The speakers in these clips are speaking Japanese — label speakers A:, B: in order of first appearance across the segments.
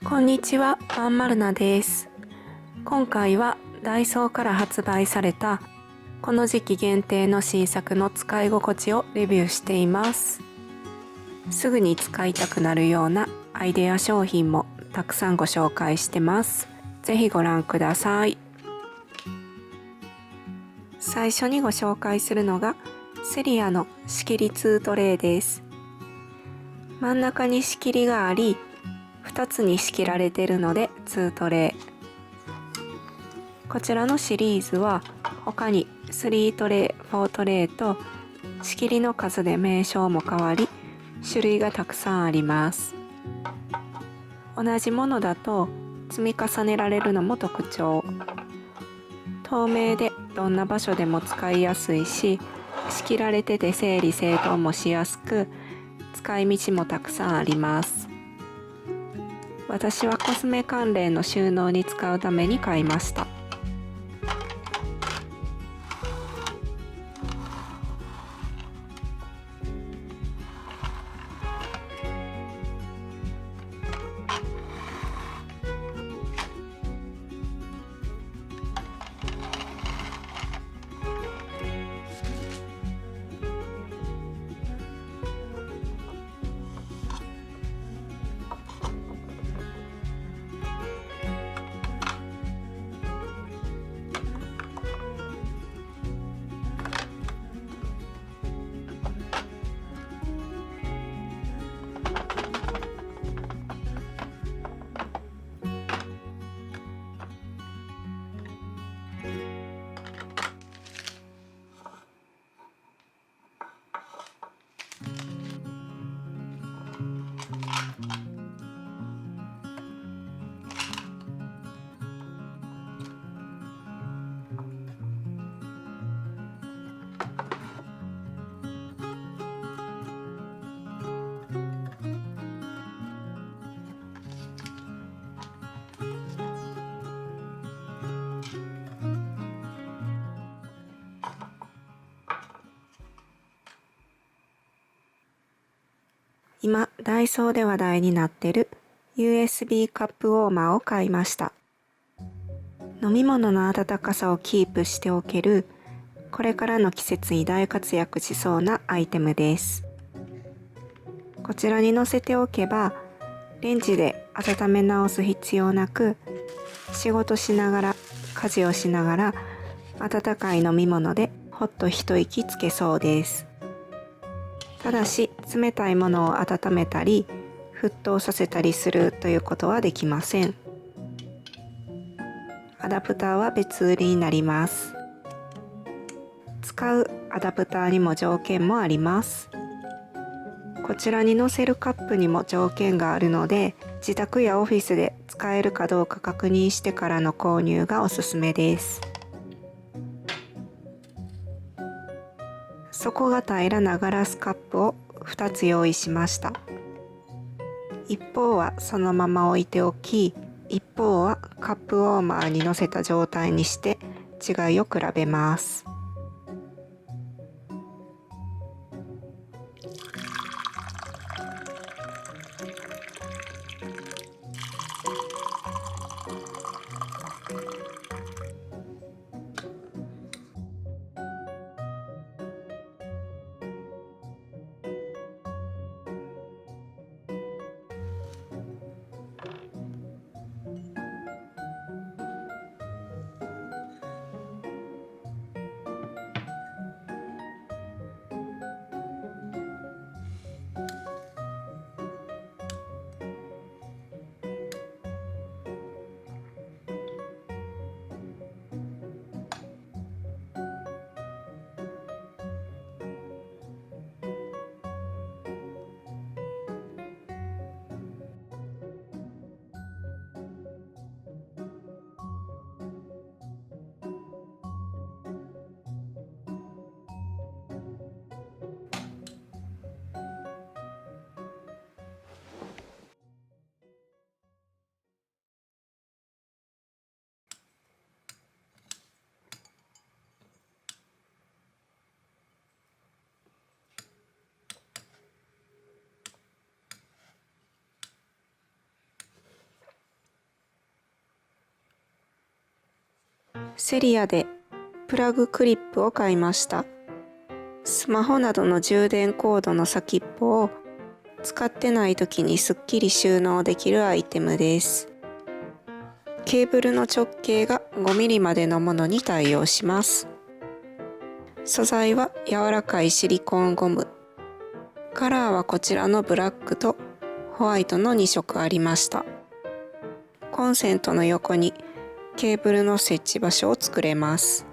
A: こんにちは、まんまるなです。今回はダイソーから発売されたこの時期限定の新作の使い心地をレビューしています。すぐに使いたくなるようなアイデア商品もたくさんご紹介してます。ぜひご覧ください。最初にご紹介するのがセリアの仕切り2トレイです。真ん中に仕切りがあり、2つに仕切られているので2トレイ。こちらのシリーズは他に3トレイ、4トレイと仕切りの数で名称も変わり、種類がたくさんあります。同じものだと積み重ねられるのも特徴。透明でどんな場所でも使いやすいし、仕切られてて整理整頓もしやすく、使い道もたくさんあります。私はコスメ関連の収納に使うために買いました。今、ダイソーで話題になってる USB カップウォーマーを買いました。飲み物の温かさをキープしておける、これからの季節に大活躍しそうなアイテムです。こちらに乗せておけば、レンジで温め直す必要なく、仕事しながら、家事をしながら、温かい飲み物でほっと一息つけそうです。ただし、冷たいものを温めたり、沸騰させたりするということはできません。アダプターは別売りになります。使うアダプターにも条件もあります。こちらに載せるカップにも条件があるので、自宅やオフィスで使えるかどうか確認してからの購入がおすすめです。底が平らなガラスカップを2つ用意しました。一方はそのまま置いておき、一方はカップウォーマーに乗せた状態にして違いを比べます。セリアでプラグクリップを買いました。スマホなどの充電コードの先っぽを使ってない時にすっきり収納できるアイテムです。ケーブルの直径が5ミリまでのものに対応します。素材は柔らかいシリコンゴム。カラーはこちらのブラックとホワイトの2色ありました。コンセントの横にケーブルの設置場所を作れます。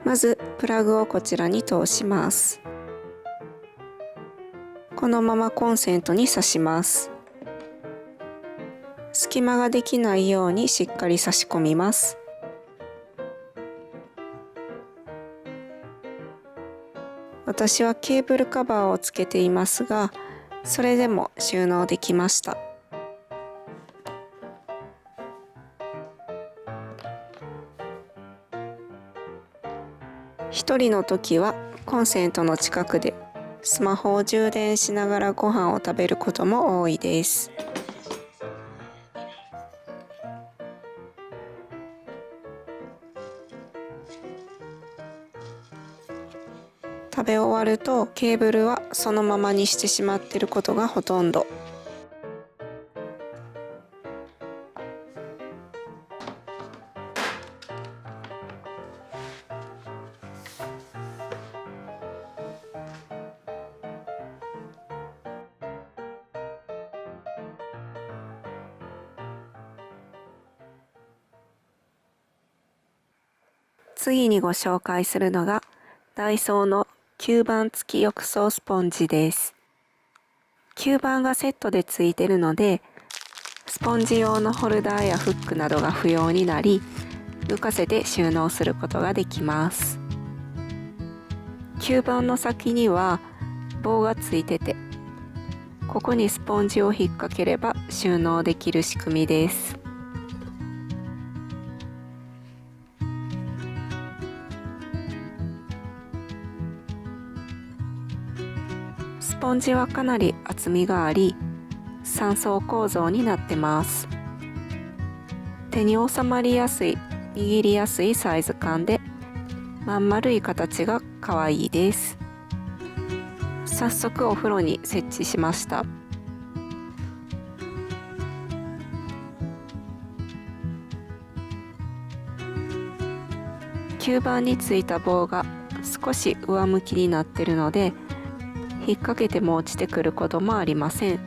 A: まずプラグをこちらに通します。このままコンセントに挿します。隙間ができないようにしっかり差し込みます。私はケーブルカバーをつけていますが、それでも収納できました。一人の時はコンセントの近くでスマホを充電しながらご飯を食べることも多いです。食べ終わるとケーブルはそのままにしてしまっていることがほとんど。次にご紹介するのがダイソーの吸盤付き浴槽スポンジです。吸盤がセットで付いているので、スポンジ用のホルダーやフックなどが不要になり、浮かせて収納することができます。吸盤の先には棒がついてて、ここにスポンジを引っ掛ければ収納できる仕組みです。スポンジはかなり厚みがあり、3層構造になってます。手に収まりやすい、握りやすいサイズ感で、まん丸い形が可愛いです。早速お風呂に設置しました。吸盤についた棒が少し上向きになっているので、引っ掛けても落ちてくることもありません。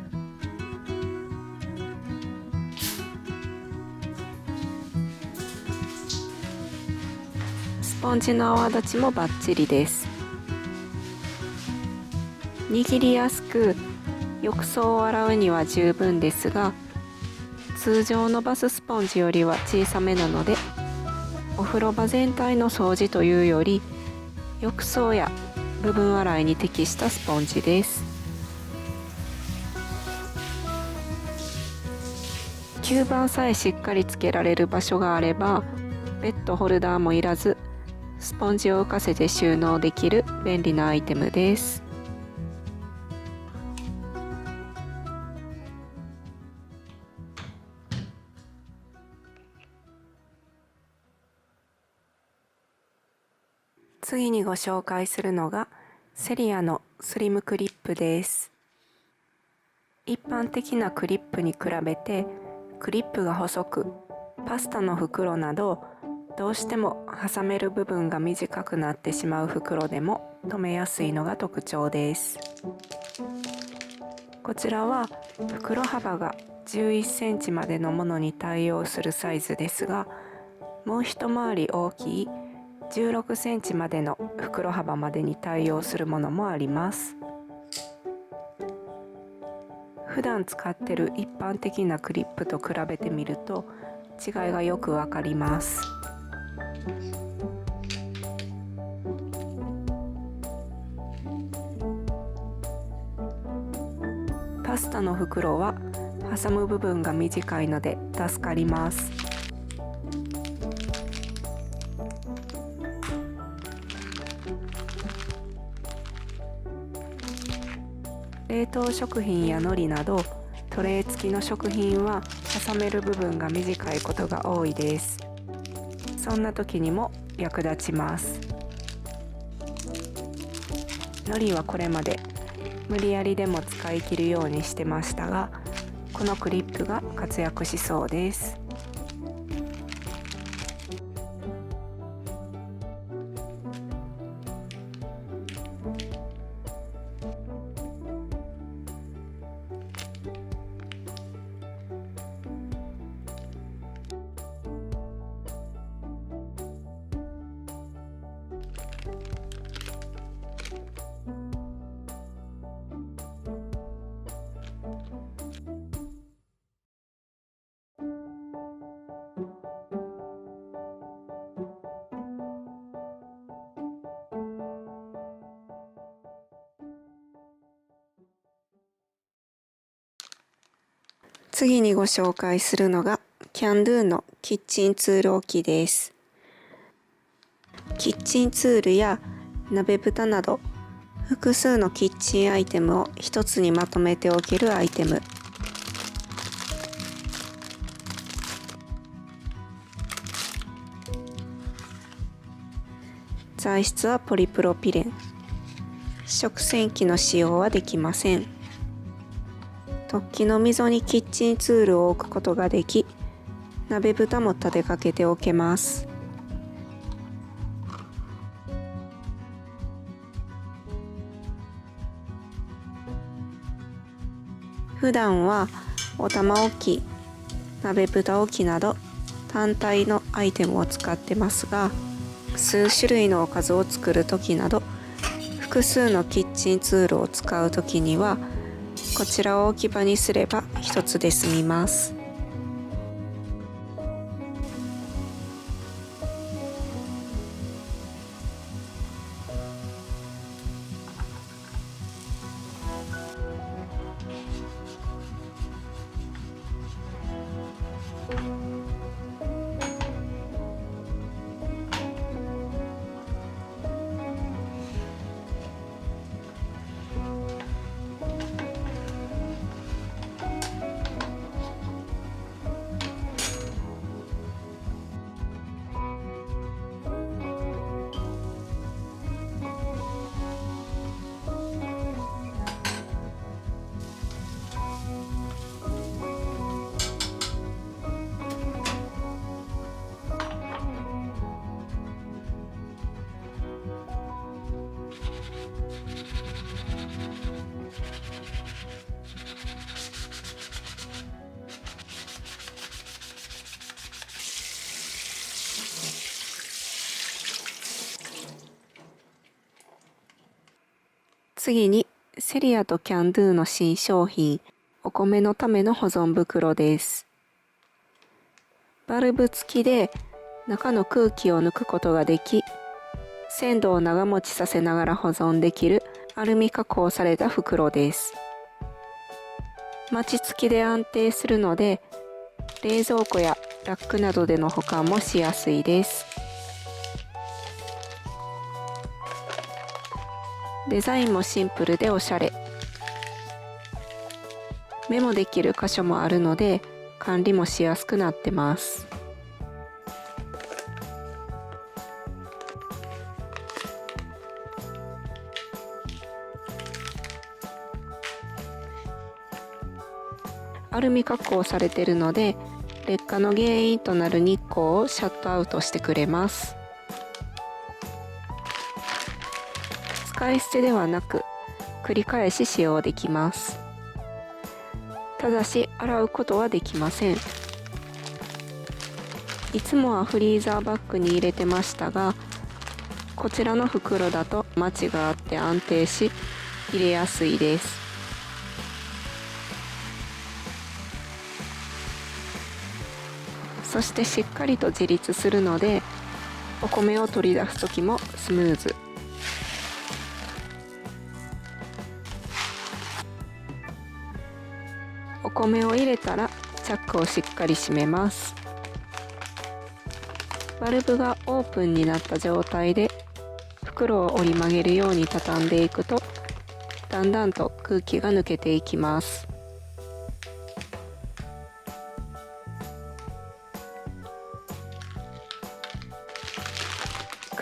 A: スポンジの泡立ちもバッチリです。握りやすく浴槽を洗うには十分ですが、通常のバススポンジよりは小さめなので、お風呂場全体の掃除というより浴槽や部分洗いに適したスポンジです。吸盤さえしっかりつけられる場所があれば、別途ホルダーもいらず、スポンジを浮かせて収納できる便利なアイテムです。次にご紹介するのがセリアのスリムクリップです。一般的なクリップに比べてクリップが細く、パスタの袋などどうしても挟める部分が短くなってしまう袋でも留めやすいのが特徴です。こちらは袋幅が11センチまでのものに対応するサイズですが、もう一回り大きい16センチまでの袋幅までに対応するものもあります。普段使っている一般的なクリップと比べてみると違いがよくわかります。パスタの袋は挟む部分が短いので助かります。冷凍食品や海苔などトレー付きの食品は挟める部分が短いことが多いです。そんな時にも役立ちます。糊はこれまで無理やりでも使い切るようにしてましたが、このクリップが活躍しそうです。次にご紹介するのがキャンドゥのキッチンツール置きです。キッチンツールや鍋蓋など複数のキッチンアイテムを一つにまとめておけるアイテム。材質はポリプロピレン。食洗機の使用はできません。突起の溝にキッチンツールを置くことができ、鍋蓋も立てかけておけます。普段はお玉置き、鍋蓋置きなど単体のアイテムを使ってますが、数種類のおかずを作るときなど複数のキッチンツールを使うときにはこちらを置き場にすれば一つで済みます。次にセリアとキャンドゥの新商品、お米のための保存袋です。バルブ付きで中の空気を抜くことができ、鮮度を長持ちさせながら保存できるアルミ加工された袋です。マチ付きで安定するので、冷蔵庫やラックなどでの保管もしやすいです。デザインもシンプルでおしゃれ。メモできる箇所もあるので管理もしやすくなってます。アルミ加工されているので劣化の原因となる日光をシャットアウトしてくれます。使い捨てではなく繰り返し使用できます。ただし洗うことはできません。いつもはフリーザーバッグに入れてましたが、こちらの袋だとマチがあって安定し入れやすいです。そしてしっかりと自立するのでお米を取り出す時もスムーズ。お米を入れたらチャックをしっかり閉めます。バルブがオープンになった状態で袋を折り曲げるように畳んでいくとだんだんと空気が抜けていきます。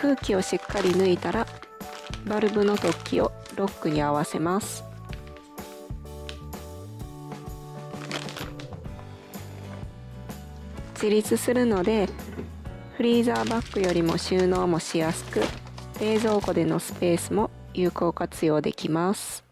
A: 空気をしっかり抜いたらバルブの突起をロックに合わせます。自立するのでフリーザーバッグよりも収納もしやすく、冷蔵庫でのスペースも有効活用できます。